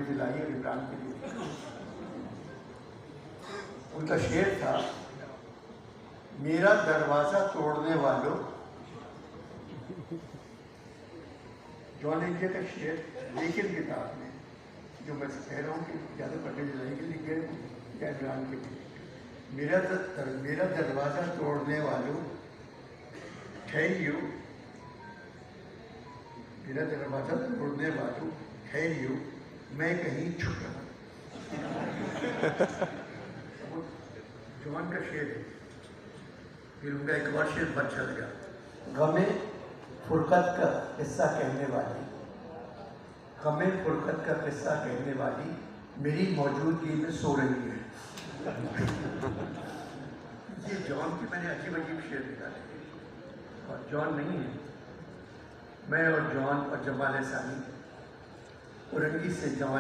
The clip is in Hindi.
जलाई और इमरान के लिए। उनका शेर था, मेरा दरवाजा तोड़ने वालों, जॉन इंडिया का शेर लेकिन किताब में जो मैं कह रहा हूँ कि ज़्यादा पंडित जलाई के लिखे या इमरान के लिए, मेरा दरवाजा तोड़ने वालों ठहरियो, मेरा दरवाजा तोड़ने वालों ठहरियो, मैं कहीं छुप रहा। जॉन का शेर है। फिर उनका एक और शेर बहुत अच्छा लगा, गमे फुरकत का किस्सा कहने वाली, गमे फुरकत का किस्सा कहने वाली मेरी मौजूदगी में सो रही है। ये जॉन की मैंने अजीब अजीब शेर निकाले और जॉन नहीं है, मैं और जॉन और जमाल सानी उरंगी से जमाल